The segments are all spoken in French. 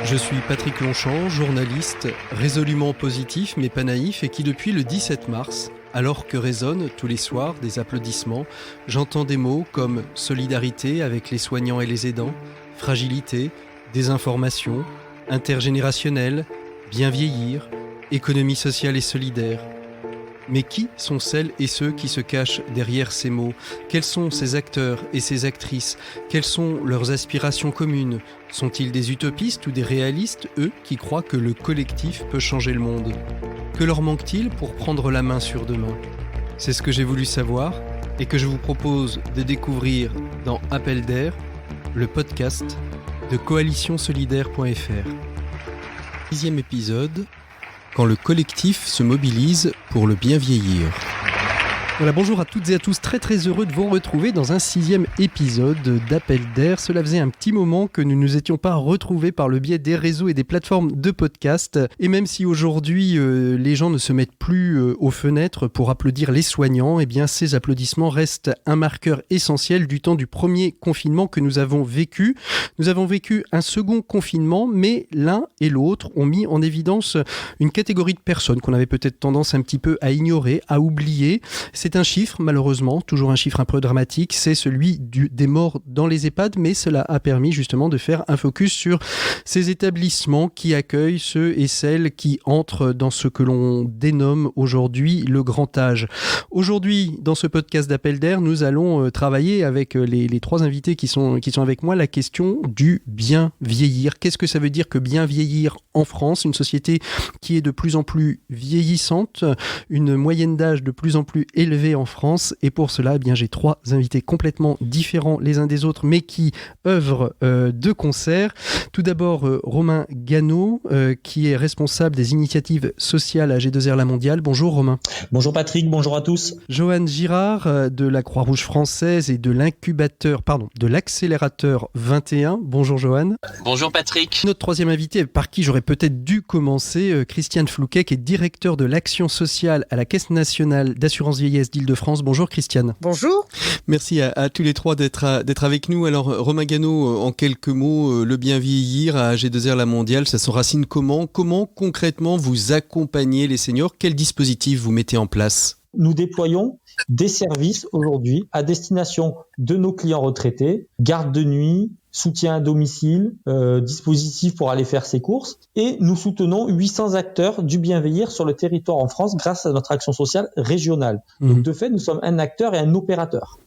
Je suis Patrick Longchamp, journaliste, résolument positif mais pas naïf et qui depuis le 17 mars, alors que résonnent tous les soirs des applaudissements, j'entends des mots comme solidarité avec les soignants et les aidants, fragilité, désinformation, intergénérationnel, bien vieillir, économie sociale et solidaire. Mais qui sont celles et ceux qui se cachent derrière ces mots ? Quels sont ces acteurs et ces actrices ? Quelles sont leurs aspirations communes ? Sont-ils des utopistes ou des réalistes, eux, qui croient que le collectif peut changer le monde ? Que leur manque-t-il pour prendre la main sur demain ? C'est ce que j'ai voulu savoir et que je vous propose de découvrir dans Appel d'air, le podcast de coalitionsolidaire.fr. 6e épisode, quand le collectif se mobilise pour le bien vieillir. Voilà, bonjour à toutes et à tous, très heureux de vous retrouver dans un 6e épisode d'Appel d'air. Cela faisait un petit moment que nous ne nous étions pas retrouvés par le biais des réseaux et des plateformes de podcast. Et même si aujourd'hui les gens ne se mettent plus aux fenêtres pour applaudir les soignants, eh bien ces applaudissements restent un marqueur essentiel du temps du premier confinement que nous avons vécu. Nous avons vécu un second confinement, mais l'un et l'autre ont mis en évidence une catégorie de personnes qu'on avait peut-être tendance un petit peu à ignorer, à oublier. C'est un chiffre, malheureusement, toujours un chiffre un peu dramatique, c'est celui des morts dans les EHPAD, mais cela a permis justement de faire un focus sur ces établissements qui accueillent ceux et celles qui entrent dans ce que l'on dénomme aujourd'hui le grand âge. Aujourd'hui, dans ce podcast d'Appel d'air, nous allons travailler avec les trois invités qui sont avec moi la question du bien vieillir. Qu'est-ce que ça veut dire que bien vieillir en France ? Une société qui est de plus en plus vieillissante, une moyenne d'âge de plus en plus élevée en France, et pour cela, eh bien, j'ai trois invités complètement différents les uns des autres, mais qui œuvrent de concert. Tout d'abord, Romain Gano, qui est responsable des initiatives sociales à G2R La Mondiale. Bonjour Romain. Bonjour Patrick, bonjour à tous. Johan Girard, de la Croix-Rouge française et de l'accélérateur 21. Bonjour Johan. Bonjour Patrick. Notre troisième invité, par qui j'aurais peut-être dû commencer, Christiane Flouquet, qui est directeur de l'action sociale à la Caisse nationale d'assurance vieillesse d'Île-de-France. Bonjour Christiane. Bonjour. Merci à tous les trois d'être avec nous. Alors Romain Gano, en quelques mots, le bien vieillir à G2R La Mondiale, ça s'enracine comment ? Comment concrètement vous accompagnez les seniors ? Quel dispositif vous mettez en place ? Nous déployons des services aujourd'hui à destination de nos clients retraités, garde de nuit, soutien à domicile, dispositifs pour aller faire ses courses, et nous soutenons 800 acteurs du bien vieillir sur le territoire en France grâce à notre action sociale régionale. Donc de fait, nous sommes un acteur et un opérateur.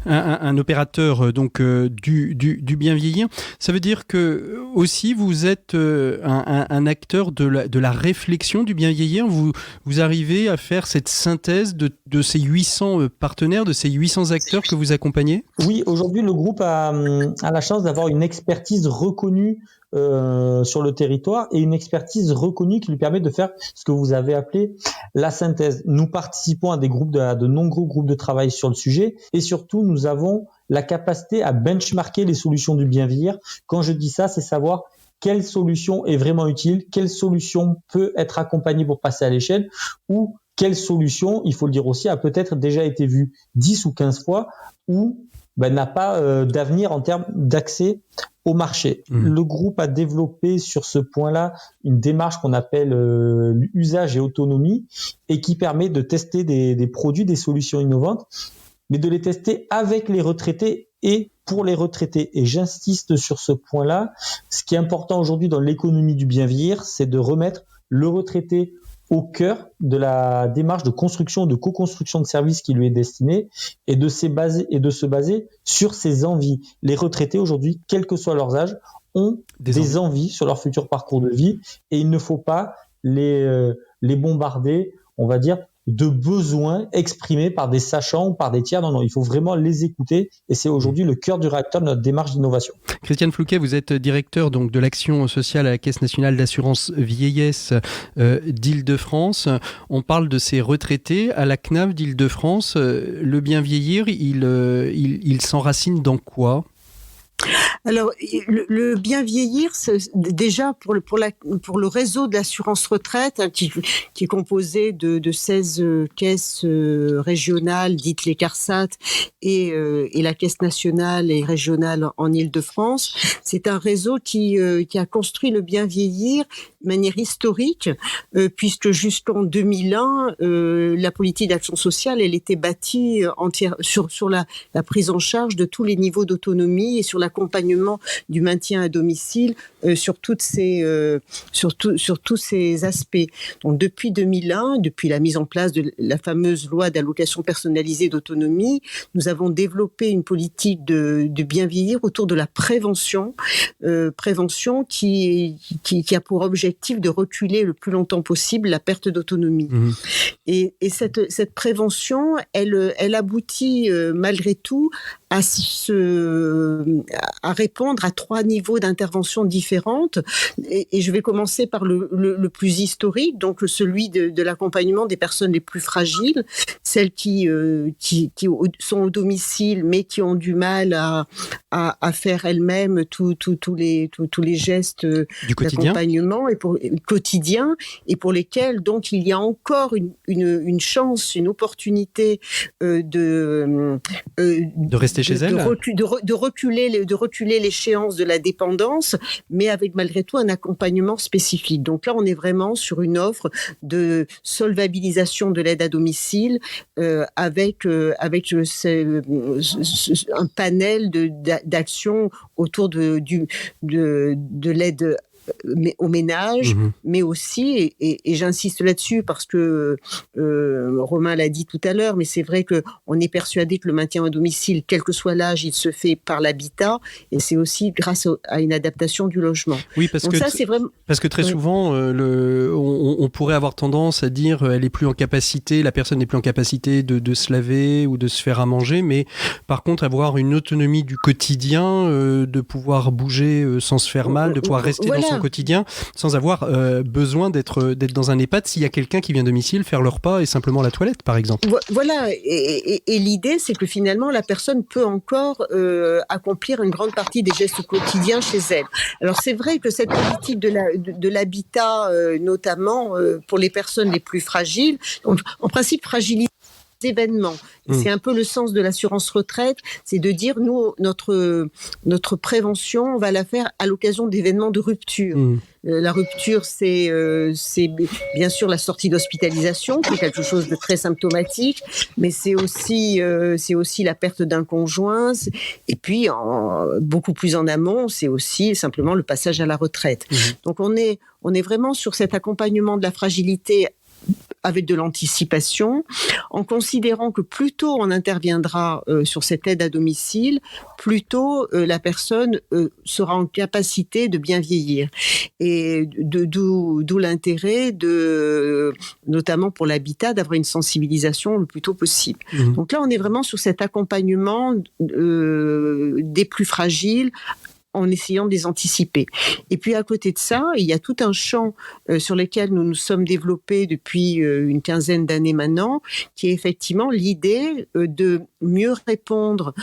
Un opérateur donc du bien vieillir. Ça veut dire que aussi vous êtes un acteur de la réflexion du bien vieillir. Vous arrivez à faire cette synthèse de ces 800 partenaires, de ces 800 acteurs que vous accompagnez ? Oui, aujourd'hui le groupe a la chance d'avoir une expertise reconnue sur le territoire et une expertise reconnue qui lui permet de faire ce que vous avez appelé la synthèse. Nous participons à de nombreux groupes de travail sur le sujet, et surtout nous avons la capacité à benchmarker les solutions du bien vieillir. Quand je dis ça, c'est savoir quelle solution est vraiment utile, quelle solution peut être accompagnée pour passer à l'échelle, ou quelle solution, il faut le dire aussi, a peut-être déjà été vue 10 ou 15 fois, ou n'a pas d'avenir en termes d'accès au marché. Le groupe a développé sur ce point-là une démarche qu'on appelle usage et autonomie, et qui permet de tester des produits, des solutions innovantes, mais de les tester avec les retraités et pour les retraités. Et j'insiste sur ce point-là. Ce qui est important aujourd'hui dans l'économie du bien vieillir, c'est de remettre le retraité au cœur de la démarche de construction, de co-construction de services qui lui est destinée, et de se baser sur ses envies. Les retraités aujourd'hui, quel que soit leur âge, ont des envies sur leur futur parcours de vie, et il ne faut pas les bombarder, on va dire, de besoins exprimés par des sachants ou par des tiers. Non, il faut vraiment les écouter, et c'est aujourd'hui le cœur du réacteur de notre démarche d'innovation. Christiane Flouquet, vous êtes directeur donc de l'action sociale à la Caisse nationale d'assurance vieillesse d'Île-de-France. On parle de ces retraités à la CNAV d'Île-de-France. Le bien vieillir, il s'enracine dans quoi ? Alors, le bien vieillir, déjà pour le réseau de l'assurance retraite, hein, qui est composé de 16 caisses régionales, dites les CARSAT, et la Caisse nationale et régionale en Île-de-France. C'est un réseau qui a construit le bien vieillir de manière historique, puisque jusqu'en 2001, la politique d'action sociale, elle était bâtie entière sur la prise en charge de tous les niveaux d'autonomie et sur l'accompagnement du maintien à domicile sur tous ces aspects. Donc depuis 2001, depuis la mise en place de la fameuse loi d'allocation personnalisée d'autonomie, nous avons développé une politique de bien vieillir autour de la prévention qui a pour objectif de reculer le plus longtemps possible la perte d'autonomie. Mmh. Et cette prévention, elle aboutit malgré tout à répondre à 3 niveaux d'intervention différentes. Et je vais commencer par le plus historique, donc celui de l'accompagnement des personnes les plus fragiles, celles qui sont au domicile mais qui ont du mal à faire elles-mêmes tous les gestes d'accompagnement quotidien, et pour lesquels donc il y a encore une chance, une opportunité de rester chez elle, de reculer l'échéance de la dépendance, mais avec malgré tout un accompagnement spécifique. Donc là, on est vraiment sur une offre de solvabilisation de l'aide à domicile avec un panel d'actions autour de l'aide au ménage, mais aussi, et j'insiste là-dessus parce que Romain l'a dit tout à l'heure, mais c'est vrai qu'on est persuadé que le maintien à domicile, quel que soit l'âge, il se fait par l'habitat, et c'est aussi grâce à une adaptation du logement. Oui, parce que très souvent, on pourrait avoir tendance à dire elle est plus en capacité, la personne n'est plus en capacité de se laver ou de se faire à manger, mais par contre avoir une autonomie du quotidien, de pouvoir bouger sans se faire mal, de pouvoir rester dans son quotidien sans avoir besoin d'être dans un EHPAD s'il y a quelqu'un qui vient à domicile faire le repas et simplement la toilette, par exemple. Voilà, et l'idée, c'est que finalement, la personne peut encore accomplir une grande partie des gestes quotidiens chez elle. Alors, c'est vrai que cette politique de l'habitat, notamment pour les personnes les plus fragiles, donc, en principe, fragilité événements. C'est un peu le sens de l'assurance retraite, c'est de dire, nous, notre prévention, on va la faire à l'occasion d'événements de rupture. La rupture, c'est bien sûr la sortie d'hospitalisation, qui est quelque chose de très symptomatique, mais c'est aussi la perte d'un conjoint, et puis beaucoup plus en amont, c'est aussi simplement le passage à la retraite. Donc on est vraiment sur cet accompagnement de la fragilité avec de l'anticipation, en considérant que plus tôt on interviendra sur cette aide à domicile, plus tôt la personne sera en capacité de bien vieillir. Et d'où l'intérêt notamment pour l'habitat, d'avoir une sensibilisation le plus tôt possible. Donc là, on est vraiment sur cet accompagnement des plus fragiles, en essayant de les anticiper. Et puis à côté de ça, il y a tout un champ sur lequel nous nous sommes développés depuis une quinzaine d'années maintenant, qui est effectivement l'idée de mieux répondre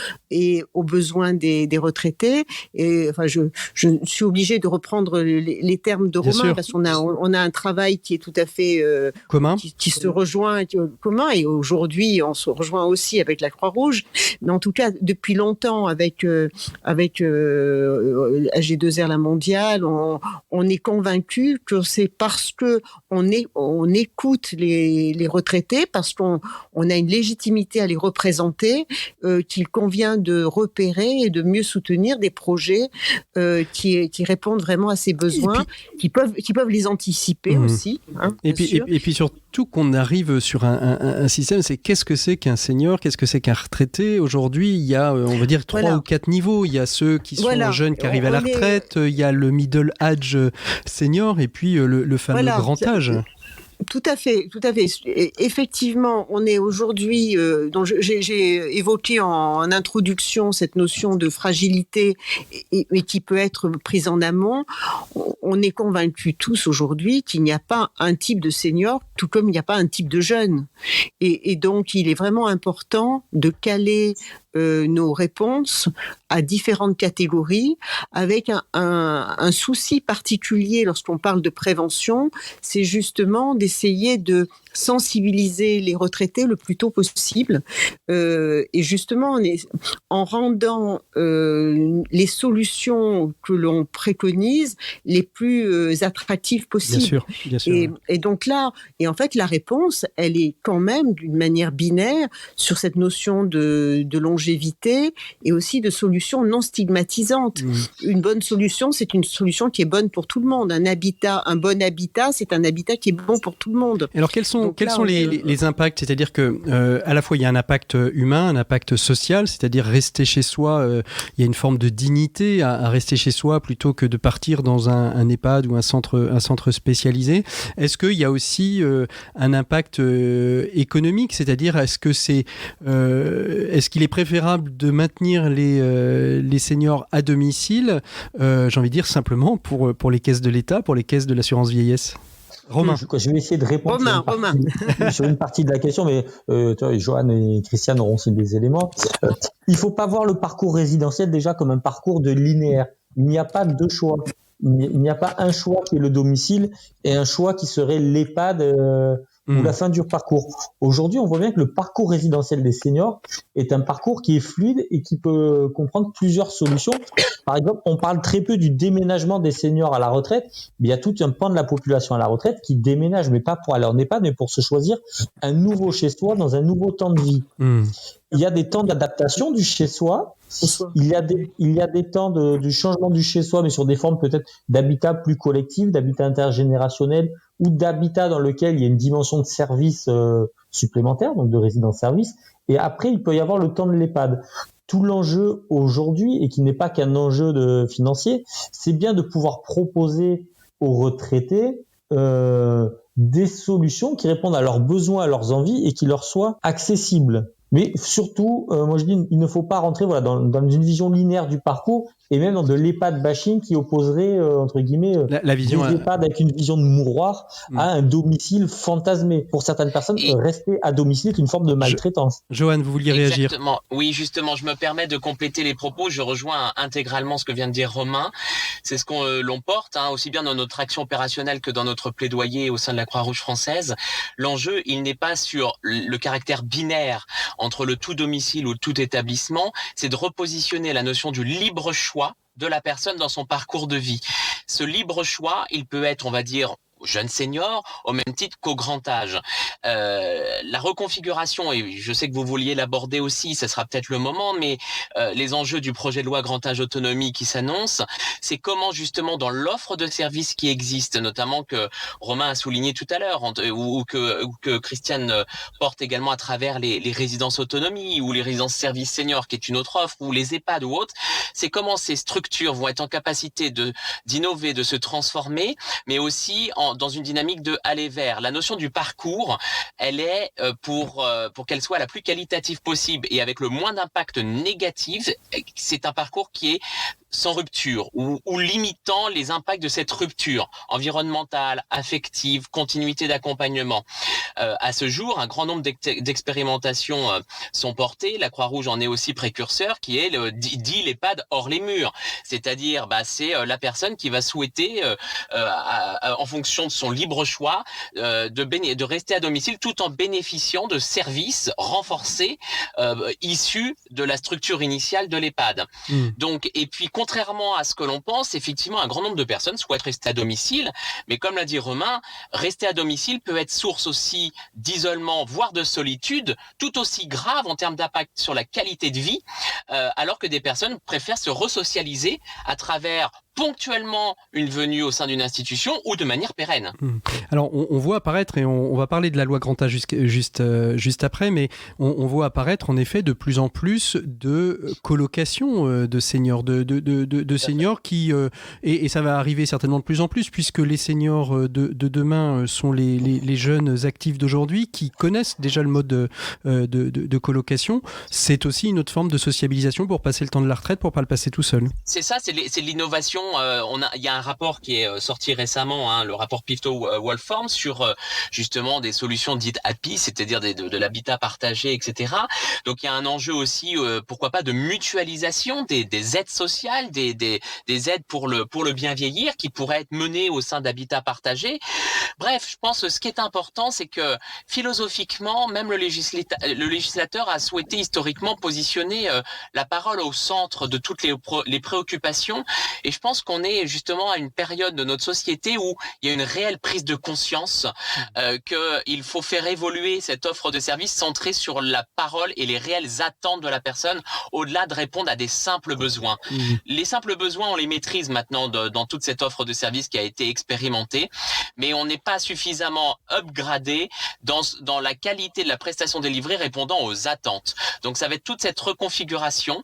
aux besoins des retraités. Et enfin, je suis obligée de reprendre les termes de Romain, parce qu'on a un travail qui est tout à fait commun, qui se rejoint commun, et aujourd'hui on se rejoint aussi avec la Croix-Rouge. Mais en tout cas, depuis longtemps avec AG2R La Mondiale, on est convaincu que c'est parce que on écoute les retraités, parce qu'on a une légitimité à les représenter, qu'il convient de repérer et de mieux soutenir des projets qui répondent vraiment à ces besoins, qui peuvent les anticiper aussi. Hein, et puis surtout qu'on arrive sur un système, c'est qu'est-ce que c'est qu'un senior, qu'est-ce que c'est qu'un retraité. Aujourd'hui, il y a, on va dire, 3 ou 4 niveaux. Il y a ceux qui sont jeunes qui arrivent à la retraite, il y a le middle age senior, et puis le fameux grand âge. Tout à fait. Effectivement, on est aujourd'hui, dont j'ai évoqué en introduction cette notion de fragilité et qui peut être prise en amont. On est convaincus tous aujourd'hui qu'il n'y a pas un type de senior, tout comme il n'y a pas un type de jeune. Et donc, il est vraiment important de caler nos réponses à différentes catégories, avec un souci particulier lorsqu'on parle de prévention, c'est justement d'essayer de sensibiliser les retraités le plus tôt possible, et justement en rendant les solutions que l'on préconise les plus attractives possibles. Bien sûr. Et donc là, et en fait la réponse, elle est quand même d'une manière binaire sur cette notion de longévité et aussi de solutions non stigmatisantes. Une bonne solution, c'est une solution qui est bonne pour tout le monde. Un bon habitat, c'est un habitat qui est bon pour tout le monde. Alors quels sont les impacts ? C'est-à-dire que à la fois il y a un impact humain, un impact social, c'est-à-dire rester chez soi, il y a une forme de dignité à rester chez soi plutôt que de partir dans un EHPAD ou un centre spécialisé. Est-ce qu'il y a aussi un impact économique, c'est-à-dire est-ce qu'il est préférable de maintenir les seniors à domicile, j'ai envie de dire simplement pour les caisses de l'État, pour les caisses de l'assurance vieillesse ? Romain. Je vais essayer de répondre sur une partie de la question, mais Johan et Christiane auront aussi des éléments. Il ne faut pas voir le parcours résidentiel déjà comme un parcours de linéaire. Il n'y a pas deux choix. Il n'y a pas un choix qui est le domicile et un choix qui serait l'EHPAD ou la fin du parcours. Aujourd'hui, on voit bien que le parcours résidentiel des seniors est un parcours qui est fluide et qui peut comprendre plusieurs solutions. Par exemple, on parle très peu du déménagement des seniors à la retraite, mais il y a tout un pan de la population à la retraite qui déménage, mais pas pour aller en EHPAD, mais pour se choisir un nouveau chez-soi dans un nouveau temps de vie. Il y a des temps d'adaptation du chez-soi. Il y a des temps du changement du chez-soi, mais sur des formes peut-être d'habitat plus collectif, d'habitat intergénérationnel ou d'habitat dans lequel il y a une dimension de service supplémentaire, donc de résidence-service. Et après, il peut y avoir le temps de l'EHPAD. Tout l'enjeu aujourd'hui, et qui n'est pas qu'un enjeu financier, c'est bien de pouvoir proposer aux retraités des solutions qui répondent à leurs besoins, à leurs envies et qui leur soient accessibles. Mais surtout, moi je dis, il ne faut pas rentrer dans une vision linéaire du parcours et même dans de l'EHPAD bashing qui opposerait, entre guillemets, la vision des EHPAD avec une vision de mouroir à un domicile fantasmé. Pour certaines personnes, rester à domicile est une forme de maltraitance. Johan, vous vouliez réagir ? Exactement. Oui, justement, je me permets de compléter les propos. Je rejoins intégralement ce que vient de dire Romain. C'est ce qu'on l'on porte, aussi bien dans notre action opérationnelle que dans notre plaidoyer au sein de la Croix-Rouge française. L'enjeu, il n'est pas sur le caractère binaire entre le tout domicile ou le tout établissement, c'est de repositionner la notion du libre choix de la personne dans son parcours de vie. Ce libre choix, il peut être, on va dire, jeune senior, au même titre qu'au grand âge. La reconfiguration, et je sais que vous vouliez l'aborder aussi, ce sera peut-être le moment, mais les enjeux du projet de loi Grand Âge Autonomie qui s'annonce, c'est comment justement dans l'offre de services qui existe, notamment que Romain a souligné tout à l'heure, ou que Christiane porte également à travers les résidences autonomie ou les résidences services seniors, qui est une autre offre, ou les EHPAD ou autres, c'est comment ces structures vont être en capacité d'innover, de se transformer, mais aussi dans une dynamique de aller vers. La notion du parcours, elle est pour qu'elle soit la plus qualitative possible et avec le moins d'impact négatif, c'est un parcours qui est sans rupture ou limitant les impacts de cette rupture environnementale, affective, continuité d'accompagnement. À ce jour, un grand nombre d'expérimentations sont portées. La Croix-Rouge en est aussi précurseur, qui est dit l'EHPAD hors les murs. C'est-à-dire, c'est la personne qui va souhaiter, en fonction de son libre choix, de rester à domicile tout en bénéficiant de services renforcés issus de la structure initiale de l'EHPAD. Donc, et puis, contrairement à ce que l'on pense, effectivement, un grand nombre de personnes souhaitent rester à domicile, mais comme l'a dit Romain, rester à domicile peut être source aussi d'isolement, voire de solitude, tout aussi grave en termes d'impact sur la qualité de vie, alors que des personnes préfèrent se resocialiser à travers ponctuellement une venue au sein d'une institution ou de manière pérenne. Alors on voit apparaître, et on va parler de la loi Grand Âge juste après, mais on voit apparaître en effet de plus en plus de colocations de seniors, de seniors qui, et ça va arriver certainement de plus en plus, puisque les seniors de demain sont les jeunes actifs d'aujourd'hui qui connaissent déjà le mode de colocation. C'est aussi une autre forme de sociabilisation pour passer le temps de la retraite, pour ne pas le passer tout seul. C'est ça, c'est l'innovation il y a un rapport qui est sorti récemment, le rapport Pifto-Wolfram sur justement des solutions dites happy, c'est-à-dire de l'habitat partagé, etc. Donc il y a un enjeu aussi, pourquoi pas, de mutualisation des aides sociales, des aides pour le bien vieillir qui pourraient être menées au sein d'habitats partagés. Bref, je pense que ce qui est important, c'est que philosophiquement, même le législateur a souhaité historiquement positionner la parole au centre de toutes les préoccupations. Et je pense qu'on est justement à une période de notre société où il y a une réelle prise de conscience qu'il faut faire évoluer cette offre de services centrée sur la parole et les réelles attentes de la personne, au-delà de répondre à des simples besoins. Les simples besoins, on les maîtrise maintenant dans toute cette offre de services qui a été expérimentée, mais on n'est pas suffisamment upgradé dans la qualité de la prestation délivrée répondant aux attentes. Donc ça va être toute cette reconfiguration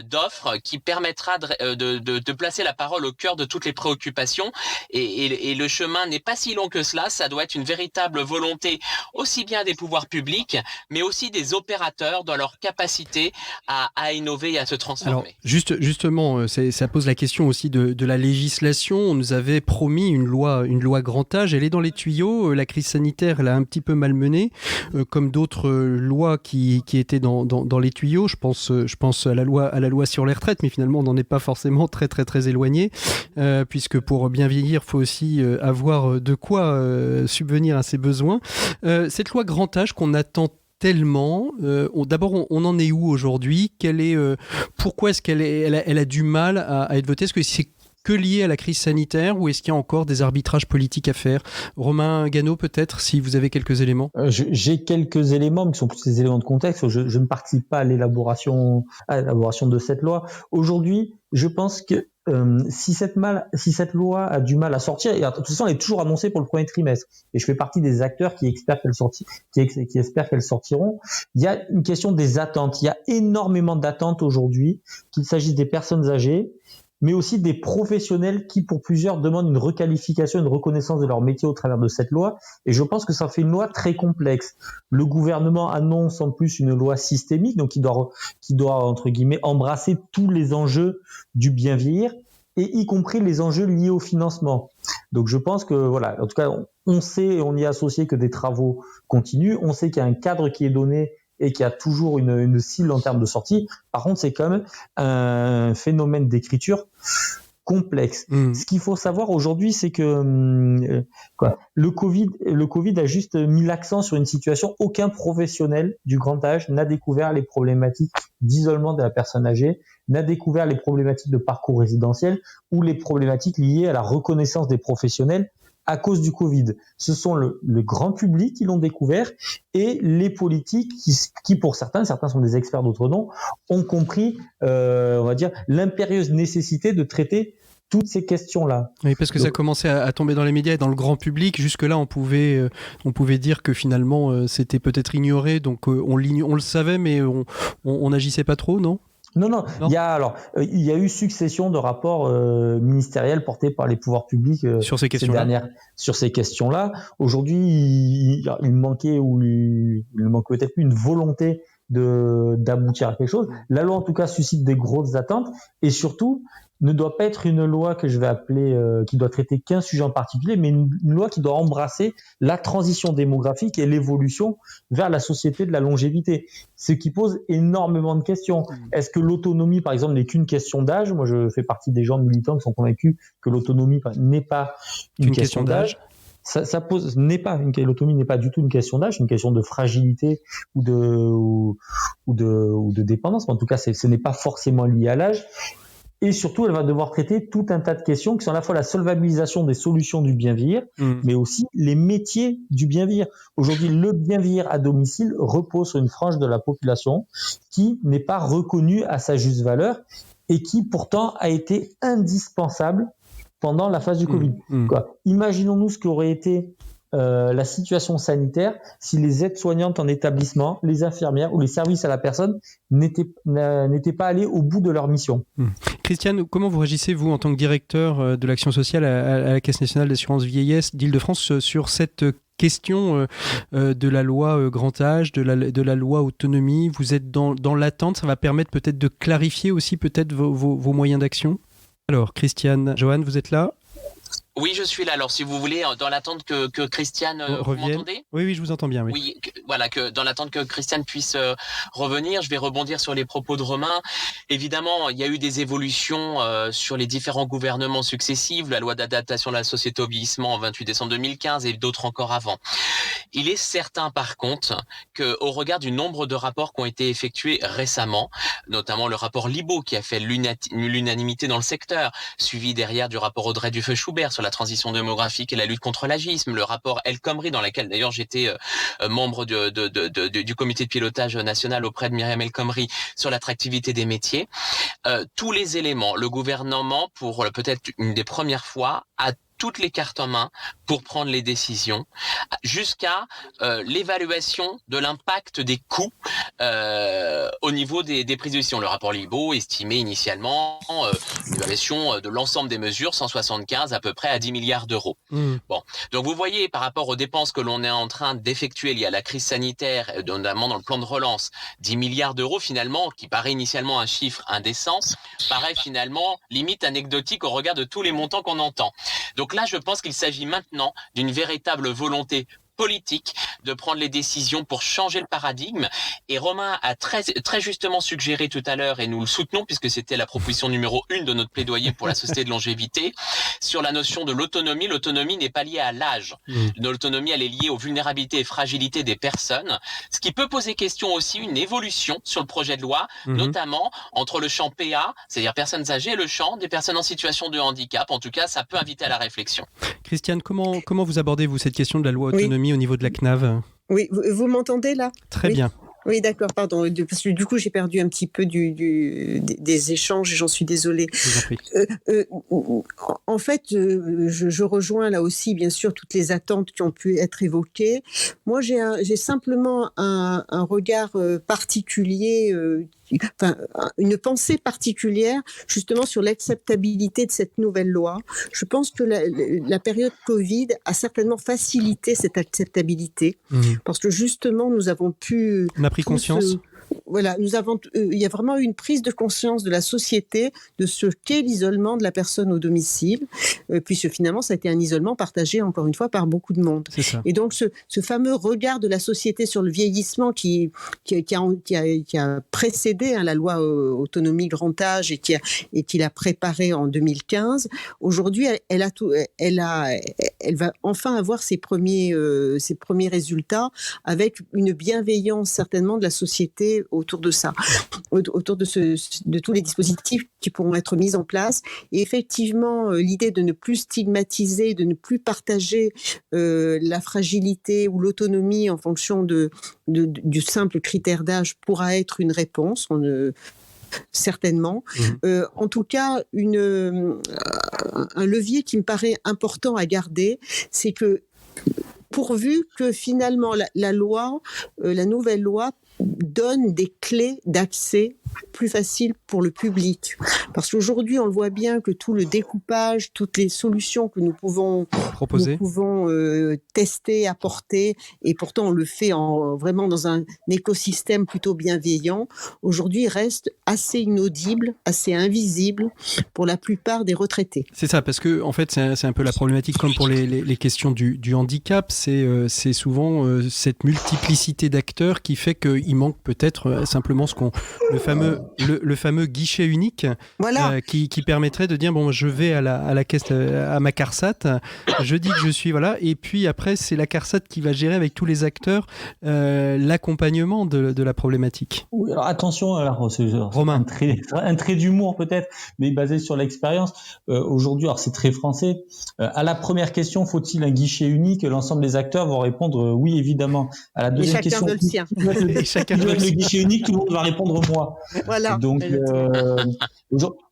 d'offres qui permettra de placer la parole au cœur de toutes les préoccupations, et le chemin n'est pas si long que cela. Ça doit être une véritable volonté aussi bien des pouvoirs publics, mais aussi des opérateurs dans leur capacité à innover et à se transformer. Alors, justement, ça pose la question aussi de la législation. On nous avait promis une loi grand âge. Elle est dans les tuyaux. La crise sanitaire l'a un petit peu malmenée, comme d'autres lois qui étaient dans les tuyaux. Je pense à la loi sur les retraites, mais finalement, on n'en est pas forcément très, très, très éloigné, puisque pour bien vieillir, il faut aussi avoir de quoi subvenir à ses besoins. Cette loi grand âge qu'on attend tellement. D'abord, on en est où aujourd'hui ? Pourquoi est-ce qu'elle a du mal à être votée ? Est-ce que c'est que lié à la crise sanitaire ou est-ce qu'il y a encore des arbitrages politiques à faire ? Romain Gano, peut-être, si vous avez quelques éléments. J'ai quelques éléments, mais qui sont plus des éléments de contexte. Je ne participe pas à l'élaboration de cette loi. Aujourd'hui, je pense que si cette loi a du mal à sortir, et de toute façon elle est toujours annoncée pour le premier trimestre, et je fais partie des acteurs qui espèrent qu'elles sortiront, il y a une question des attentes. Il y a énormément d'attentes aujourd'hui, qu'il s'agisse des personnes âgées, mais aussi des professionnels qui, pour plusieurs, demandent une requalification, une reconnaissance de leur métier au travers de cette loi. Et je pense que ça fait une loi très complexe. Le gouvernement annonce en plus une loi systémique, donc qui doit entre guillemets embrasser tous les enjeux du bien vieillir, et y compris les enjeux liés au financement. Donc je pense que voilà, en tout cas, on sait et on y est associé que des travaux continuent. On sait qu'il y a un cadre qui est donné et qu'il y a toujours une cible en termes de sortie. Par contre, c'est quand même un phénomène d'écriture complexe. Ce qu'il faut savoir aujourd'hui, c'est que le Covid a juste mis l'accent sur une situation. Aucun professionnel du grand âge n'a découvert les problématiques d'isolement de la personne âgée, n'a découvert les problématiques de parcours résidentiel ou les problématiques liées à la reconnaissance des professionnels à cause du Covid. Ce sont le grand public qui l'ont découvert, et les politiques qui pour certains sont des experts, d'autres non, ont compris, on va dire, l'impérieuse nécessité de traiter toutes ces questions-là. Oui, parce que ça commençait à tomber dans les médias et dans le grand public. Jusque-là, on pouvait dire que finalement, c'était peut-être ignoré, donc on le savait, mais on n'agissait pas trop, non ? Non. Il y a eu succession de rapports ministériels portés par les pouvoirs publics sur ces questions-là. Sur ces questions-là. Aujourd'hui, il manque peut-être une volonté d'aboutir à quelque chose. La loi, en tout cas, suscite des grosses attentes, et surtout ne doit pas être une loi que je vais appeler qui doit traiter qu'un sujet en particulier, mais une loi qui doit embrasser la transition démographique et l'évolution vers la société de la longévité, ce qui pose énormément de questions. Est-ce que l'autonomie, par exemple, n'est qu'une question d'âge ? Moi, je fais partie des gens militants qui sont convaincus que l'autonomie n'est pas une question d'âge. L'autonomie n'est pas du tout une question d'âge, une question de fragilité ou de dépendance. Mais en tout cas, ce n'est pas forcément lié à l'âge. Et surtout, elle va devoir traiter tout un tas de questions qui sont à la fois la solvabilisation des solutions du bien vieillir, mais aussi les métiers du bien vieillir. Aujourd'hui, le bien vieillir à domicile repose sur une frange de la population qui n'est pas reconnue à sa juste valeur et qui pourtant a été indispensable pendant la phase du Covid. Imaginons-nous ce qu'aurait été la situation sanitaire si les aides-soignantes en établissement, les infirmières ou les services à la personne n'étaient pas allés au bout de leur mission. Christiane, comment vous réagissez, vous, en tant que directeur de l'action sociale à la Caisse nationale d'assurance vieillesse d'Île-de-France, sur cette question de la loi grand âge, de la loi autonomie? Vous êtes dans l'attente, ça va permettre peut-être de clarifier aussi peut-être vos moyens d'action? Alors, Christiane, Johan, vous êtes là ? Oui, je suis là. Alors, si vous voulez, dans l'attente que Christiane, vous m'entendez ? Oui, je vous entends bien. Oui, voilà, que dans l'attente que Christiane puisse revenir, je vais rebondir sur les propos de Romain. Évidemment, il y a eu des évolutions sur les différents gouvernements successifs, la loi d'adaptation de la société au vieillissement en 28 décembre 2015 et d'autres encore avant. Il est certain, par contre, qu'au regard du nombre de rapports qui ont été effectués récemment, notamment le rapport Libaud qui a fait l'unanimité dans le secteur, suivi derrière du rapport Audrey Dufeu-Schubert sur la transition démographique et la lutte contre l'agisme, le rapport El Khomri dans lequel d'ailleurs j'étais membre du comité de pilotage national auprès de Myriam El Khomri sur l'attractivité des métiers. Tous les éléments, le gouvernement, pour peut-être une des premières fois, a toutes les cartes en main pour prendre les décisions, jusqu'à l'évaluation de l'impact des coûts au niveau des prises de décision. Le rapport Libaud estimait initialement une évaluation de l'ensemble des mesures, 175 à peu près à 10 milliards d'euros. Bon, donc vous voyez, par rapport aux dépenses que l'on est en train d'effectuer liées à la crise sanitaire, notamment dans le plan de relance, 10 milliards d'euros finalement, qui paraît initialement un chiffre indécent, paraît finalement limite anecdotique au regard de tous les montants qu'on entend. Donc là, je pense qu'il s'agit maintenant d'une véritable volonté politique de prendre les décisions pour changer le paradigme. Et Romain a très justement suggéré tout à l'heure, et nous le soutenons puisque c'était la proposition numéro 1 de notre plaidoyer pour la société de longévité, sur la notion de l'autonomie. L'autonomie n'est pas liée à l'âge. L'autonomie, elle est liée aux vulnérabilités et fragilités des personnes, ce qui peut poser question aussi une évolution sur le projet de loi, notamment entre le champ PA, c'est-à-dire personnes âgées, et le champ des personnes en situation de handicap. En tout cas, ça peut inviter à la réflexion. Christiane, comment vous abordez, vous, cette question de la loi autonomie au niveau de la CNAV ? Oui, vous m'entendez là ? Très bien. Oui, d'accord, pardon, parce que du coup j'ai perdu un petit peu des échanges et j'en suis désolée. Je vous en prie. En fait, je rejoins là aussi bien sûr toutes les attentes qui ont pu être évoquées. Moi j'ai simplement un regard particulier, une pensée particulière justement sur l'acceptabilité de cette nouvelle loi. Je pense que la période Covid a certainement facilité cette acceptabilité parce que justement nous avons pu... On a pris conscience. Voilà, il y a vraiment eu une prise de conscience de la société de ce qu'est l'isolement de la personne au domicile, puisque finalement ça a été un isolement partagé encore une fois par beaucoup de monde. C'est ça. Et donc ce fameux regard de la société sur le vieillissement qui a précédé la loi autonomie grand âge et qui l'a préparée en 2015, aujourd'hui elle va enfin avoir ses premiers résultats avec une bienveillance certainement de la société autour de ça, autour de tous les dispositifs qui pourront être mis en place. Et effectivement, l'idée de ne plus stigmatiser, de ne plus partager la fragilité ou l'autonomie en fonction du simple critère d'âge pourra être une réponse. Certainement. En tout cas, un levier qui me paraît important à garder, c'est que pourvu que finalement la nouvelle loi donne des clés d'accès plus faciles pour le public. Parce qu'aujourd'hui, on le voit bien que tout le découpage, toutes les solutions que nous pouvons tester, apporter, et pourtant on le fait vraiment dans un écosystème plutôt bienveillant, aujourd'hui reste assez inaudible, assez invisible pour la plupart des retraités. C'est ça, parce que en fait, c'est un peu la problématique comme pour les questions du handicap, c'est souvent cette multiplicité d'acteurs qui fait qu'il manque peut-être simplement le fameux guichet unique, voilà. qui permettrait de dire bon, je vais à la caisse, à ma CARSAT, je dis que je suis et puis après c'est la CARSAT qui va gérer avec tous les acteurs l'accompagnement de la problématique. Oui, alors attention, Romain, un trait d'humour peut-être, mais basé sur l'expérience. Aujourd'hui, alors c'est très français. À la première question, faut-il un guichet unique ? L'ensemble des acteurs vont répondre oui, évidemment. À la deuxième question, veut le sien. Chacun veut le guichet unique, tout le monde va répondre moi. Voilà. Donc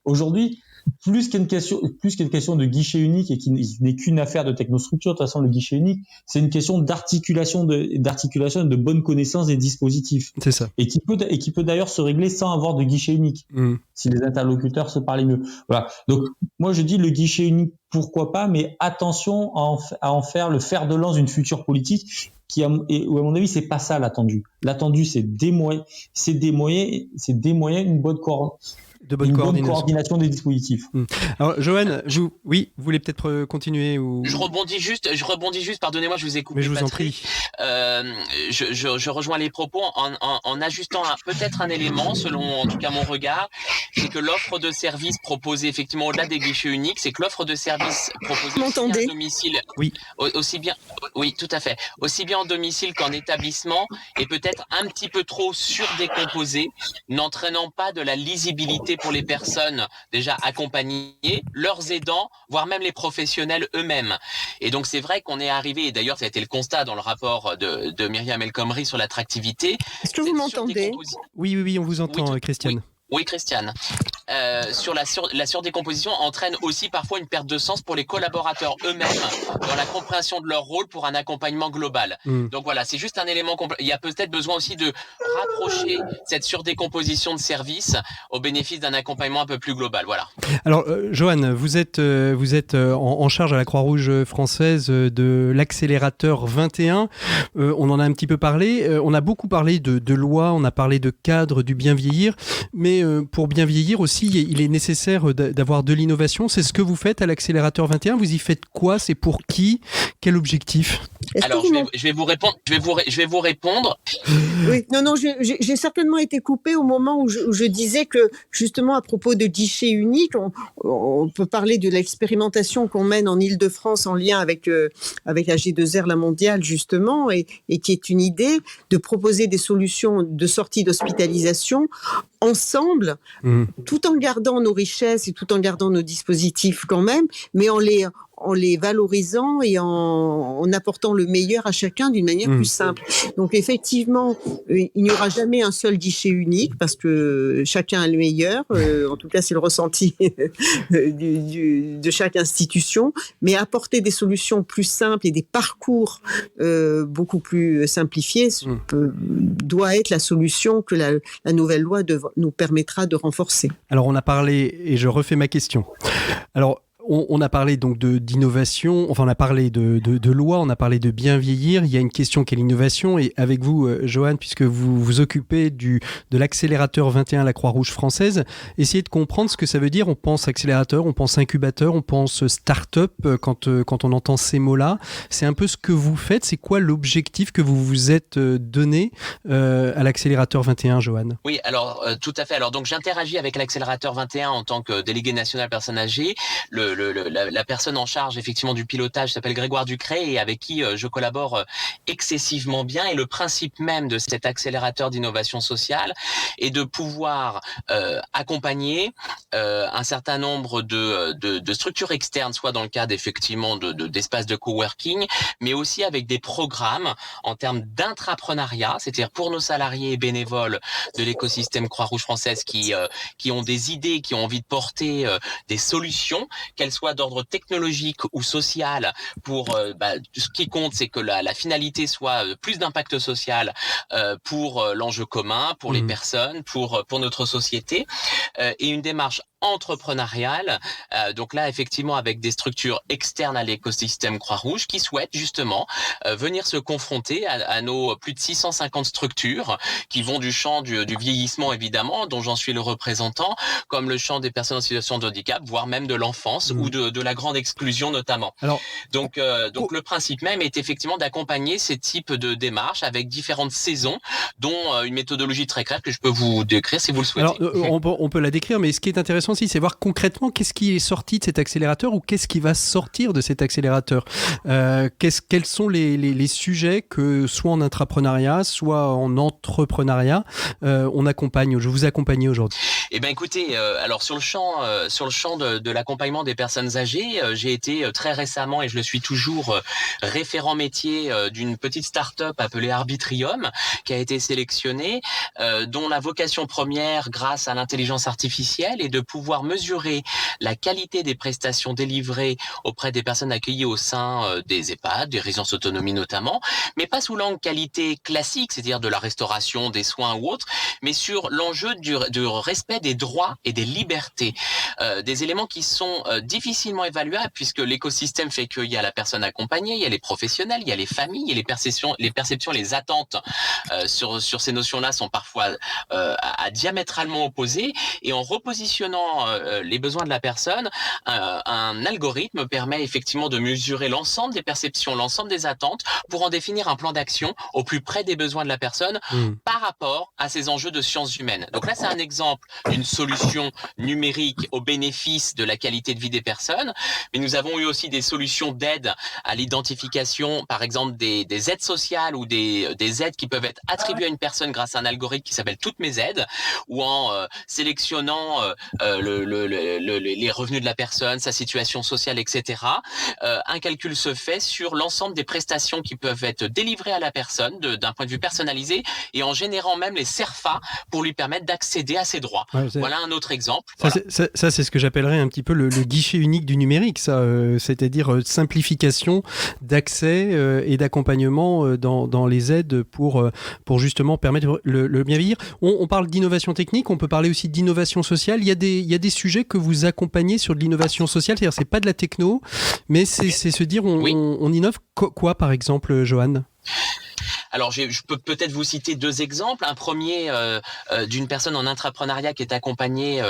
aujourd'hui, plus qu'une question de guichet unique et qui n'est qu'une affaire de technostructure, de toute façon le guichet unique, c'est une question d'articulation de bonne connaissance des dispositifs. C'est ça. Et qui peut d'ailleurs se régler sans avoir de guichet unique, si les interlocuteurs se parlaient mieux. Voilà. Donc moi je dis le guichet unique, pourquoi pas, mais attention à en faire le fer de lance d'une future politique où à mon avis c'est pas ça l'attendu. L'attendu c'est des moyens, une bonne coordination. de bonne une bonne coordination. coordination des dispositifs. Alors, Johan, vous voulez peut-être continuer ou... Je rebondis juste, pardonnez-moi, je vous ai coupé. Mais je vous en Patrick. prie. Je rejoins les propos en ajustant peut-être un élément, selon en tout cas mon regard, c'est que l'offre de service proposée effectivement au-delà des guichets uniques, c'est que l'offre de service proposée aussi à domicile, oui, aussi bien, oui, tout à fait, aussi bien en domicile qu'en établissement, est peut-être un petit peu trop surdécomposée, n'entraînant pas de la lisibilité pour les personnes déjà accompagnées, leurs aidants, voire même les professionnels eux-mêmes. Et donc c'est vrai qu'on est arrivé, et d'ailleurs ça a été le constat dans le rapport de Myriam El Khomri sur l'attractivité. Est-ce que vous m'entendez ? Oui, on vous entend, Oui, Christiane. Oui, Christiane. Sur la surdécomposition entraîne aussi parfois une perte de sens pour les collaborateurs eux-mêmes dans la compréhension de leur rôle pour un accompagnement global. Donc voilà, c'est juste un élément il y a peut-être besoin aussi de rapprocher cette surdécomposition de services au bénéfice d'un accompagnement un peu plus global. Voilà. Alors, Johan, vous êtes en charge à la Croix-Rouge française de l'accélérateur 21. On en a un petit peu parlé. On a beaucoup parlé de loi, on a parlé de cadre, du bien vieillir, mais pour bien vieillir aussi, il est nécessaire d'avoir de l'innovation. C'est ce que vous faites à l'accélérateur 21. Vous y faites quoi ? C'est pour qui ? Quel objectif ? Alors, je vais vous répondre. Oui, non, j'ai certainement été coupée au moment où je disais que, justement, à propos de guichets uniques, on peut parler de l'expérimentation qu'on mène en Île-de-France en lien avec la G2R, la mondiale, justement, et qui est une idée de proposer des solutions de sortie d'hospitalisation ensemble, tout en gardant nos richesses et tout en gardant nos dispositifs quand même, mais en les valorisant et en apportant le meilleur à chacun d'une manière plus simple. Donc effectivement, il n'y aura jamais un seul guichet unique parce que chacun a le meilleur. En tout cas, c'est le ressenti de chaque institution. Mais apporter des solutions plus simples et des parcours beaucoup plus simplifiés doit être la solution que la nouvelle loi nous permettra de renforcer. Alors on a parlé, et je refais ma question. Alors, on a parlé donc d'innovation, enfin on a parlé de loi, on a parlé de bien vieillir. Il y a une question qui est l'innovation, et avec vous, Johan, puisque vous vous occupez de l'accélérateur 21 à la Croix-Rouge française, essayez de comprendre ce que ça veut dire. On pense accélérateur, on pense incubateur, on pense start-up quand on entend ces mots-là. C'est un peu ce que vous faites. C'est quoi l'objectif que vous vous êtes donné à l'accélérateur 21, Johan ? Oui, alors tout à fait. Alors donc j'interagis avec l'accélérateur 21 en tant que délégué national personnes âgées. La personne en charge effectivement du pilotage s'appelle Grégoire Ducret, et avec qui je collabore excessivement bien. Et le principe même de cet accélérateur d'innovation sociale est de pouvoir accompagner un certain nombre de structures externes, soit dans le cadre effectivement d'espaces de coworking, mais aussi avec des programmes en termes d'intrapreneuriat, c'est-à-dire pour nos salariés et bénévoles de l'écosystème Croix-Rouge française qui ont des idées, qui ont envie de porter des solutions, qu'elles soient d'ordre technologique ou social. Pour ce qui compte, c'est que la finalité soit plus d'impact social pour l'enjeu commun, pour les personnes, pour notre société, et une démarche entrepreneuriale, donc là effectivement avec des structures externes à l'écosystème Croix-Rouge qui souhaitent justement venir se confronter à nos plus de 650 structures qui vont du champ du vieillissement évidemment, dont j'en suis le représentant, comme le champ des personnes en situation de handicap, voire même de l'enfance ou de la grande exclusion notamment. Alors, donc le principe même est effectivement d'accompagner ces types de démarches avec différentes saisons, dont une méthodologie très claire que je peux vous décrire si vous le souhaitez. Alors on peut la décrire, mais ce qui est intéressant aussi, c'est voir concrètement qu'est-ce qui est sorti de cet accélérateur ou qu'est-ce qui va sortir de cet accélérateur. Quels sont les sujets que, soit en intrapreneuriat, soit en entrepreneuriat, je vous accompagne aujourd'hui. Eh ben écoutez, alors sur le champ de l'accompagnement des personnes âgées, j'ai été très récemment, et je le suis toujours, référent métier d'une petite start-up appelée Arbitrium, qui a été sélectionnée, dont la vocation première, grâce à l'intelligence artificielle, est de pouvoir mesurer la qualité des prestations délivrées auprès des personnes accueillies au sein des EHPAD, des résidences autonomie notamment, mais pas sous l'angle qualité classique, c'est-à-dire de la restauration, des soins ou autres, mais sur l'enjeu du respect des droits et des libertés. Des éléments qui sont difficilement évaluables puisque l'écosystème fait qu'il y a la personne accompagnée, il y a les professionnels, il y a les familles, il y a les perceptions, les attentes sur ces notions-là sont parfois à diamétralement opposées, et en repositionnant les besoins de la personne, un algorithme permet effectivement de mesurer l'ensemble des perceptions, l'ensemble des attentes pour en définir un plan d'action au plus près des besoins de la personne par rapport à ces enjeux de sciences humaines. Donc là, c'est un exemple d'une solution numérique au bénéfice de la qualité de vie des personnes, mais nous avons eu aussi des solutions d'aide à l'identification, par exemple des aides sociales ou des aides qui peuvent être attribuées à une personne grâce à un algorithme qui s'appelle Toutes mes aides, ou en sélectionnant les revenus de la personne, sa situation sociale, etc. Un calcul se fait sur l'ensemble des prestations qui peuvent être délivrées à la personne d'un point de vue personnalisé, et en générant même les CERFA pour lui permettre d'accéder à ses droits. Ouais, voilà un autre exemple. Ça, c'est ce que j'appellerais un petit peu le guichet unique du numérique, ça, c'est-à-dire simplification d'accès et d'accompagnement dans les aides pour justement permettre le bien vieillir. On parle d'innovation technique, on peut parler aussi d'innovation sociale. Il y a des sujets que vous accompagnez sur de l'innovation sociale, c'est-à-dire c'est pas de la techno, mais c'est se dire on innove quoi, par exemple, Johan ? Alors, je peux peut-être vous citer deux exemples. Un premier d'une personne en intrapreneuriat qui est accompagnée,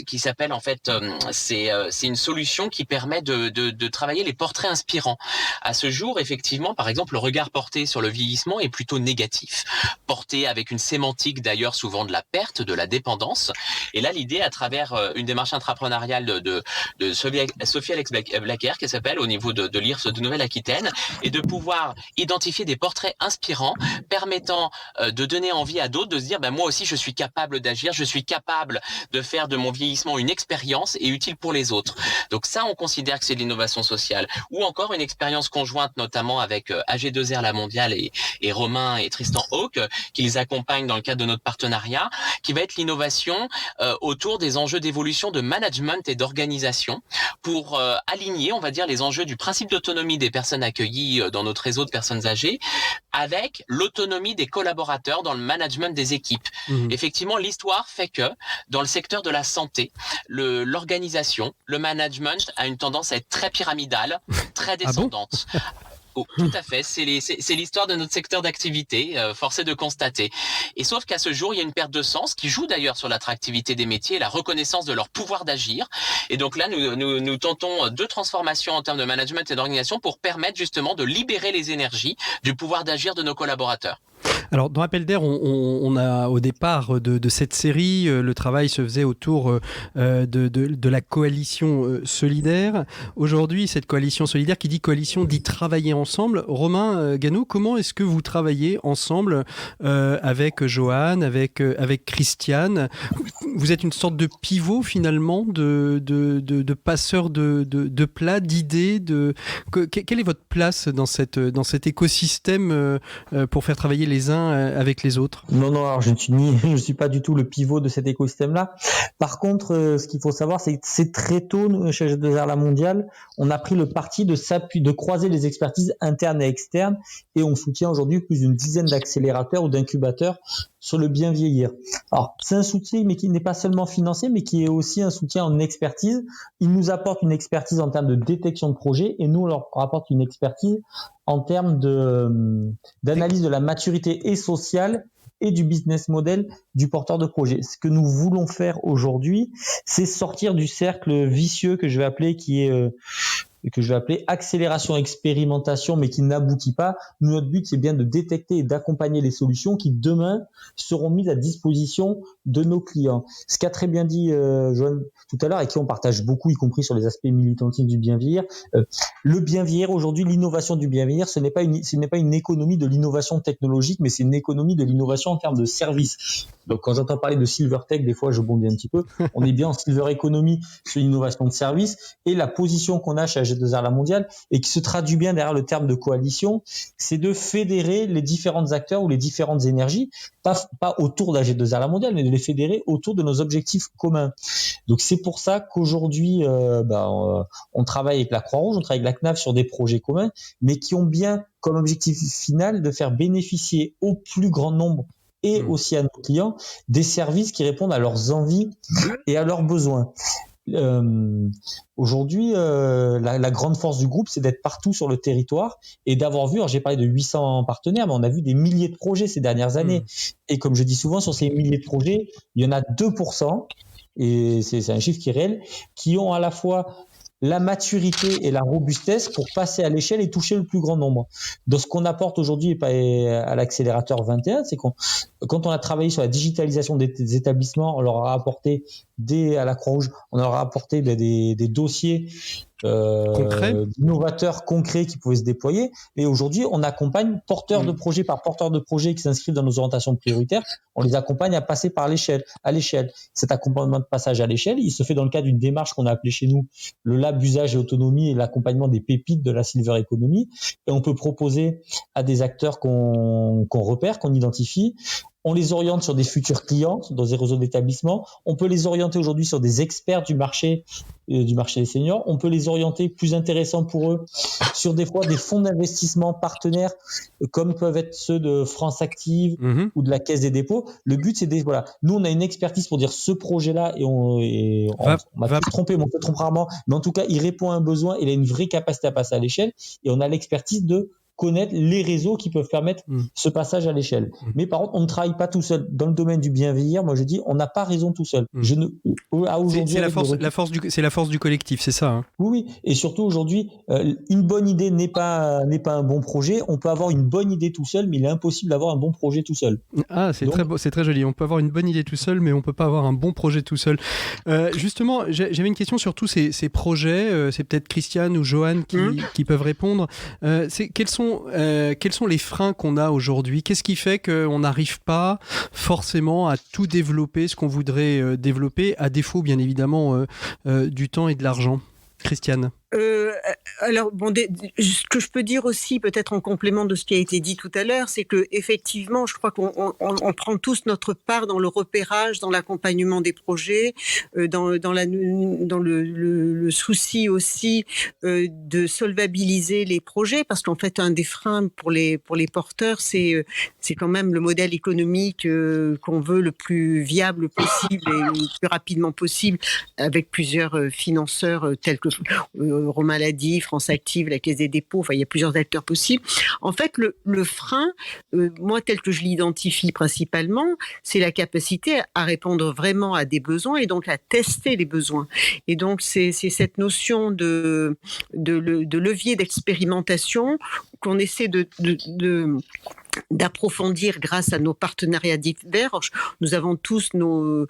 qui s'appelle en fait, c'est une solution qui permet de travailler les portraits inspirants. À ce jour, effectivement, par exemple, le regard porté sur le vieillissement est plutôt négatif, porté avec une sémantique d'ailleurs souvent de la perte, de la dépendance. Et là, l'idée, à travers une démarche intrapreneuriale de Sophie Alex Blacker, qui s'appelle au niveau de l'IRSE de Nouvelle-Aquitaine, est de pouvoir identifier des portraits inspirants permettant de donner envie à d'autres de se dire moi aussi je suis capable d'agir, je suis capable de faire de mon vieillissement une expérience et utile pour les autres. Donc ça, on considère que c'est de l'innovation sociale. Ou encore une expérience conjointe notamment avec AG2R La Mondiale et Romain et Tristan Hawk qui les accompagnent dans le cadre de notre partenariat, qui va être l'innovation autour des enjeux d'évolution de management et d'organisation pour aligner, on va dire, les enjeux du principe d'autonomie des personnes accueillies dans notre réseau de personnes âgées avec l'autonomie des collaborateurs dans le management des équipes. Effectivement, l'histoire fait que dans le secteur de la santé, l'organisation, le management a une tendance à être très pyramidale, très descendante. Ah bon? Oh, tout à fait, c'est l'histoire de notre secteur d'activité, force est de constater. Et sauf qu'à ce jour, il y a une perte de sens qui joue d'ailleurs sur l'attractivité des métiers et la reconnaissance de leur pouvoir d'agir. Et donc là, nous tentons deux transformations en termes de management et d'organisation pour permettre justement de libérer les énergies du pouvoir d'agir de nos collaborateurs. Alors, dans Appel d'air, on a au départ de cette série, le travail se faisait autour de la coalition solidaire. Aujourd'hui, cette coalition solidaire, qui dit coalition, dit travailler ensemble. Romain Gano, comment est-ce que vous travaillez ensemble avec Johan, avec Christiane ? Vous êtes une sorte de pivot finalement, de passeur de plats, d'idées. Quelle est votre place dans cet écosystème pour faire travailler les uns avec les autres? Non, alors je ne suis pas du tout le pivot de cet écosystème-là. Par contre, ce qu'il faut savoir, c'est que c'est très tôt, chez AG2R La Mondiale, on a pris le parti de croiser les expertises internes et externes, et on soutient aujourd'hui plus d'une dizaine d'accélérateurs ou d'incubateurs sur le bien vieillir. Alors, c'est un soutien, mais qui n'est pas seulement financier, mais qui est aussi un soutien en expertise. Ils nous apportent une expertise en termes de détection de projets, et nous, on leur apporte une expertise en termes d'analyse de la maturité et sociale et du business model du porteur de projet. Ce que nous voulons faire aujourd'hui, c'est sortir du cercle vicieux que je vais appeler accélération expérimentation, mais qui n'aboutit pas. Nous, notre but, c'est bien de détecter et d'accompagner les solutions qui demain seront mises à disposition de nos clients. Ce qu'a très bien dit Joanne tout à l'heure, et qui on partage beaucoup, y compris sur les aspects militantistes du bien vieillir. Le bien vieillir aujourd'hui, l'innovation du bien vieillir, ce n'est pas une économie de l'innovation technologique, mais c'est une économie de l'innovation en termes de services. Donc, quand j'entends parler de silver tech, des fois, je bondis un petit peu. On est bien en silver economy sur l'innovation de services, et la position qu'on a chez G2R La Mondiale et qui se traduit bien derrière le terme de coalition, c'est de fédérer les différents acteurs ou les différentes énergies, pas autour de la G2R La Mondiale, mais de les fédérer autour de nos objectifs communs. Donc c'est pour ça qu'aujourd'hui, on travaille avec la Croix-Rouge, on travaille avec la CNAV sur des projets communs, mais qui ont bien comme objectif final de faire bénéficier au plus grand nombre et aussi à nos clients des services qui répondent à leurs envies et à leurs besoins. Aujourd'hui, la grande force du groupe, c'est d'être partout sur le territoire et d'avoir vu, alors j'ai parlé de 800 partenaires, mais on a vu des milliers de projets ces dernières années. Et comme je dis souvent, sur ces milliers de projets, il y en a 2%, et c'est un chiffre qui est réel, qui ont à la fois la maturité et la robustesse pour passer à l'échelle et toucher le plus grand nombre. Donc, ce qu'on apporte aujourd'hui à l'accélérateur 21, c'est quand on a travaillé sur la digitalisation des établissements, on leur a apporté à la Croix-Rouge, on leur a apporté des dossiers innovateurs, concrets qui pouvaient se déployer. Et aujourd'hui, on accompagne porteurs de projets par porteurs de projets qui s'inscrivent dans nos orientations prioritaires. On les accompagne à passer à l'échelle. Cet accompagnement de passage à l'échelle, il se fait dans le cadre d'une démarche qu'on a appelée chez nous le Lab Usage et Autonomie et l'accompagnement des pépites de la Silver Economy. Et on peut proposer à des acteurs qu'on repère, qu'on identifie. On les oriente sur des futurs clients dans des réseaux d'établissements. On peut les orienter aujourd'hui sur des experts du marché des seniors. On peut les orienter, plus intéressants pour eux, sur des fois des fonds d'investissement partenaires comme peuvent être ceux de France Active ou de la Caisse des dépôts. Le but, c'est voilà. Nous, on a une expertise pour dire ce projet-là et on m'a peut-être trompé, mais on se trompe rarement. Mais en tout cas, il répond à un besoin. Il a une vraie capacité à passer à l'échelle et on a l'expertise de connaître les réseaux qui peuvent permettre ce passage à l'échelle. Mais par contre, on ne travaille pas tout seul. Dans le domaine du bien vieillir, moi je dis, on n'a pas raison tout seul. C'est la force du collectif, c'est ça. Hein. Oui. Et surtout aujourd'hui, une bonne idée n'est pas un bon projet. On peut avoir une bonne idée tout seul, mais il est impossible d'avoir un bon projet tout seul. Ah, c'est très beau, c'est très joli. On peut avoir une bonne idée tout seul, mais on peut pas avoir un bon projet tout seul. Justement, j'avais une question sur tous ces projets. C'est peut-être Christiane ou Johan qui peuvent répondre. Quels sont les freins qu'on a aujourd'hui ? Qu'est-ce qui fait qu'on n'arrive pas forcément à tout développer, ce qu'on voudrait développer, à défaut bien évidemment du temps et de l'argent ? Christiane ? Alors, ce que je peux dire aussi, peut-être en complément de ce qui a été dit tout à l'heure, c'est que effectivement, je crois qu'on prend tous notre part dans le repérage, dans l'accompagnement des projets, dans le souci aussi de solvabiliser les projets, parce qu'en fait, un des freins pour les porteurs, c'est quand même le modèle économique qu'on veut le plus viable possible et le plus rapidement possible, avec plusieurs financeurs tels que Romain-Lady, France Active, la Caisse des dépôts, enfin il y a plusieurs acteurs possibles. En fait, le frein, moi tel que je l'identifie principalement, c'est la capacité à répondre vraiment à des besoins et donc à tester les besoins. Et donc c'est cette notion de levier d'expérimentation qu'on essaie d'approfondir grâce à nos partenariats divers. Nous avons tous nos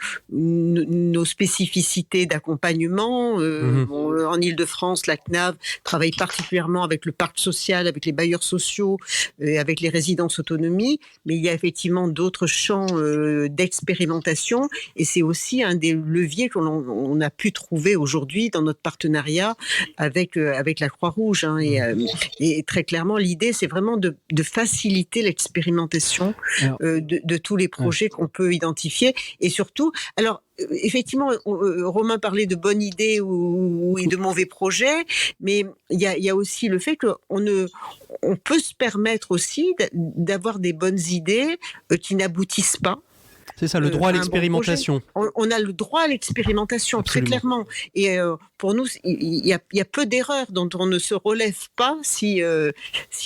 spécificités d'accompagnement. En Île-de-France, la CNAV travaille particulièrement avec le parc social, avec les bailleurs sociaux, avec les résidences autonomie, mais il y a effectivement d'autres champs d'expérimentation et c'est aussi un des leviers qu'on a pu trouver aujourd'hui dans notre partenariat avec la Croix-Rouge. Et très clairement, l'idée, c'est vraiment de faciliter l'expérimentation de tous les projets qu'on peut identifier. Et surtout, alors, effectivement, Romain parlait de bonnes idées ou de mauvais projets, mais il y a aussi le fait qu'on peut se permettre aussi d'avoir des bonnes idées qui n'aboutissent pas. C'est ça, le droit à l'expérimentation. On a le droit à l'expérimentation, absolument. Très clairement. Et pour nous, il y a peu d'erreurs dont on ne se relève pas si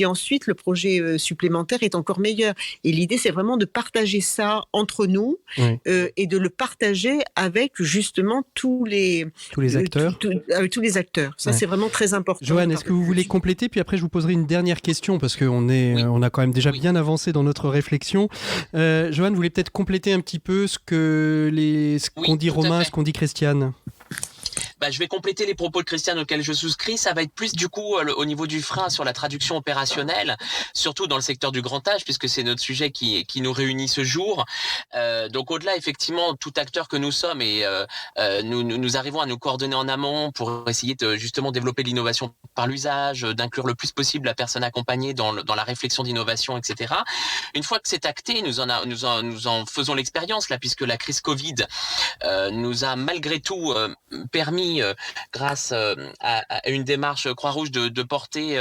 ensuite le projet supplémentaire est encore meilleur. Et l'idée, c'est vraiment de partager ça entre nous et de le partager avec justement tous les acteurs. Avec tous les acteurs. Ça, c'est vraiment très important. Johan, est-ce que vous voulez compléter ? Puis après, je vous poserai une dernière question parce qu'on a quand même déjà bien avancé dans notre réflexion. Johan, vous voulez peut-être compléter un petit peu ce qu'ont dit Romain, ce qu'ont dit Christiane ? je vais compléter les propos de Christiane auxquels je souscris. Ça va être plus du coup au niveau du frein sur la traduction opérationnelle, surtout dans le secteur du grand âge, puisque c'est notre sujet qui nous réunit ce jour. Donc au-delà, effectivement, tout acteur que nous sommes, et nous arrivons à nous coordonner en amont pour essayer de justement développer l'innovation par l'usage, d'inclure le plus possible la personne accompagnée dans la réflexion d'innovation, etc. Une fois que c'est acté, nous en faisons l'expérience là, puisque la crise Covid nous a malgré tout permis, grâce à une démarche Croix-Rouge, de porter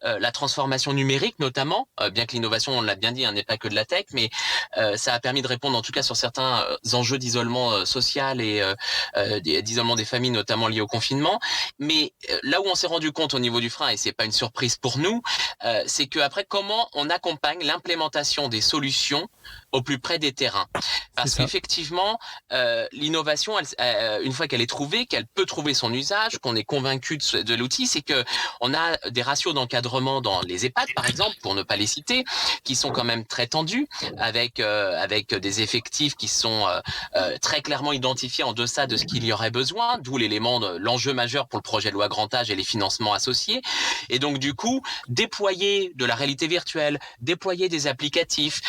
la transformation numérique notamment, bien que l'innovation, on l'a bien dit, n'est pas que de la tech, mais ça a permis de répondre en tout cas sur certains enjeux d'isolement social et d'isolement des familles, notamment liés au confinement. Mais là où on s'est rendu compte au niveau du frein, et c'est pas une surprise pour nous, c'est que après, comment on accompagne l'implémentation des solutions au plus près des terrains. Parce qu'effectivement, l'innovation, une fois qu'elle est trouvée, qu'elle peut trouver son usage, qu'on est convaincu de l'outil, c'est que on a des ratios d'encadrement dans les EHPAD, par exemple, pour ne pas les citer, qui sont quand même très tendus, avec des effectifs qui sont très clairement identifiés en deçà de ce qu'il y aurait besoin, d'où l'enjeu majeur pour le projet de loi Grand Âge et les financements associés. Et donc, du coup, déployer de la réalité virtuelle, déployer des applicatifs,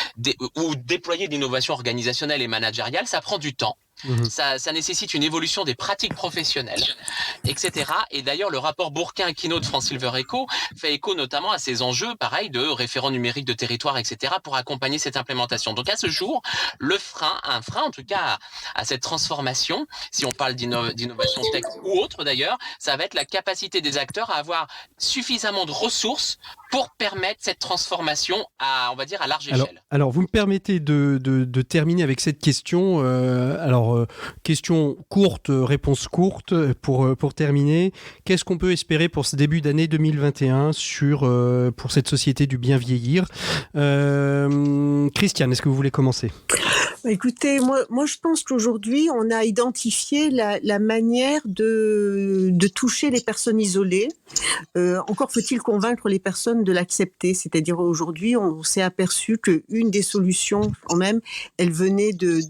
ou déployer de l'innovation organisationnelle et managériale, ça prend du temps. Ça nécessite une évolution des pratiques professionnelles, etc. Et d'ailleurs, le rapport Bourquin-Aquino de France Silver Eco fait écho notamment à ces enjeux, pareil, de référents numériques de territoire, etc., pour accompagner cette implémentation. Donc à ce jour, un frein en tout cas à cette transformation, si on parle d'innovation tech ou autre d'ailleurs, ça va être la capacité des acteurs à avoir suffisamment de ressources pour permettre cette transformation à, on va dire, à large échelle. Alors vous me permettez de terminer avec cette question. Question courte, réponse courte pour terminer. Qu'est-ce qu'on peut espérer pour ce début d'année 2021 pour cette société du bien vieillir? Christiane, est-ce que vous voulez commencer? Écoutez, moi je pense qu'aujourd'hui on a identifié la manière de toucher les personnes isolées. Encore faut-il convaincre les personnes de l'accepter. C'est-à-dire aujourd'hui on s'est aperçu qu'une des solutions quand même, elle venait du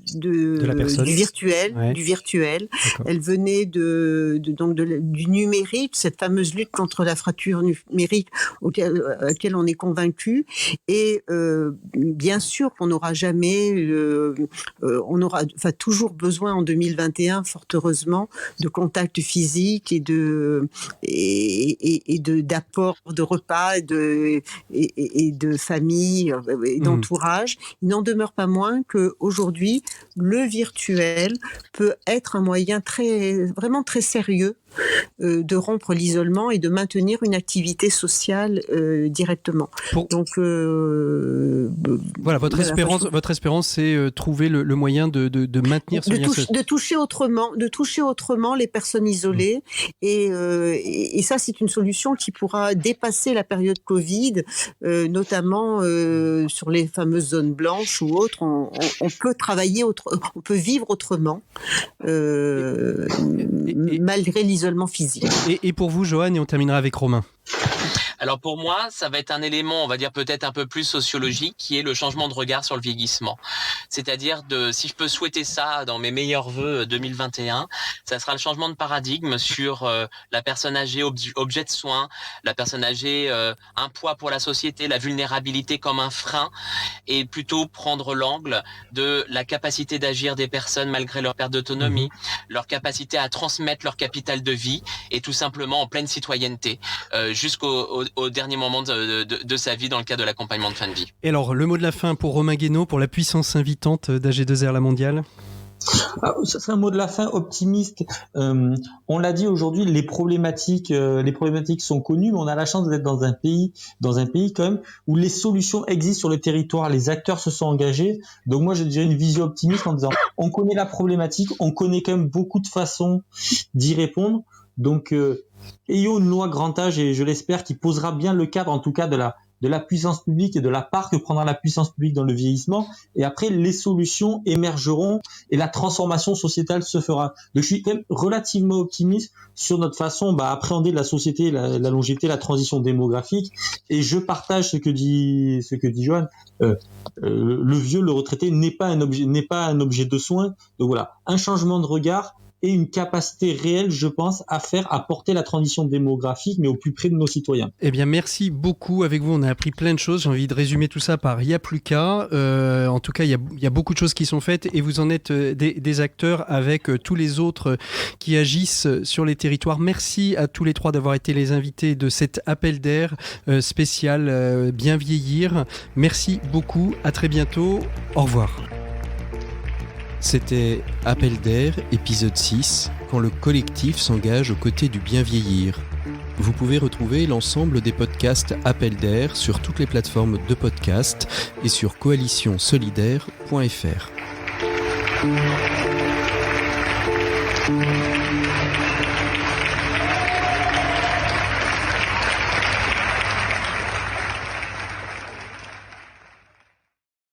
virtuel, ouais. Du virtuel. D'accord. Elle venait du numérique, cette fameuse lutte contre la fracture numérique à laquelle on est convaincu. Et bien sûr qu'on n'aura jamais on aura toujours besoin en 2021, fort heureusement, de contacts physiques et d'apport de repas et de famille et d'entourage. Il n'en demeure pas moins qu'aujourd'hui, le virtuel peut être un moyen vraiment très sérieux de rompre l'isolement et de maintenir une activité sociale directement. Donc voilà, votre espérance, c'est trouver le moyen de maintenir ce lien social. De toucher autrement les personnes isolées et ça c'est une solution qui pourra dépasser la période Covid, notamment sur les fameuses zones blanches ou autres. On peut travailler on peut vivre autrement malgré l'isolement physique. Et pour vous, Johan, et on terminera avec Romain. Alors pour moi, ça va être un élément, on va dire peut-être un peu plus sociologique, qui est le changement de regard sur le vieillissement. C'est-à-dire, si je peux souhaiter ça dans mes meilleurs vœux 2021, ça sera le changement de paradigme sur la personne âgée, objet de soin, la personne âgée, un poids pour la société, la vulnérabilité comme un frein, et plutôt prendre l'angle de la capacité d'agir des personnes malgré leur perte d'autonomie, leur capacité à transmettre leur capital de vie, et tout simplement en pleine citoyenneté, jusqu'au dernier moment de sa vie dans le cadre de l'accompagnement de fin de vie. Et alors, le mot de la fin pour Romain Guénaud, pour la puissance invitante d'AG2R La Mondiale. Ça serait un mot de la fin optimiste. On l'a dit aujourd'hui, les problématiques sont connues, mais on a la chance d'être dans un pays quand même où les solutions existent sur le territoire, les acteurs se sont engagés. Donc moi, j'ai déjà une vision optimiste en disant, on connaît la problématique, on connaît quand même beaucoup de façons d'y répondre. Donc ayons une loi grand âge, et je l'espère, qui posera bien le cadre, en tout cas, de la puissance publique et de la part que prendra la puissance publique dans le vieillissement. Et après, les solutions émergeront et la transformation sociétale se fera. Donc, je suis quand même relativement optimiste sur notre façon d'appréhender la société, la longévité, la transition démographique. Et je partage ce que dit Johan. Le vieux, le retraité n'est pas un objet de soin. Donc voilà, un changement de regard et une capacité réelle, je pense, à porter la transition démographique, mais au plus près de nos citoyens. Eh bien, merci beaucoup. Avec vous, on a appris plein de choses. J'ai envie de résumer tout ça par il n'y a plus qu'à. En tout cas, il y a beaucoup de choses qui sont faites et vous en êtes des acteurs avec tous les autres qui agissent sur les territoires. Merci à tous les trois d'avoir été les invités de cet appel d'air spécial Bien vieillir. Merci beaucoup. À très bientôt. Au revoir. C'était Appel d'air, épisode 6, quand le collectif s'engage aux côtés du bien vieillir. Vous pouvez retrouver l'ensemble des podcasts Appel d'air sur toutes les plateformes de podcast et sur coalitionsolidaire.fr.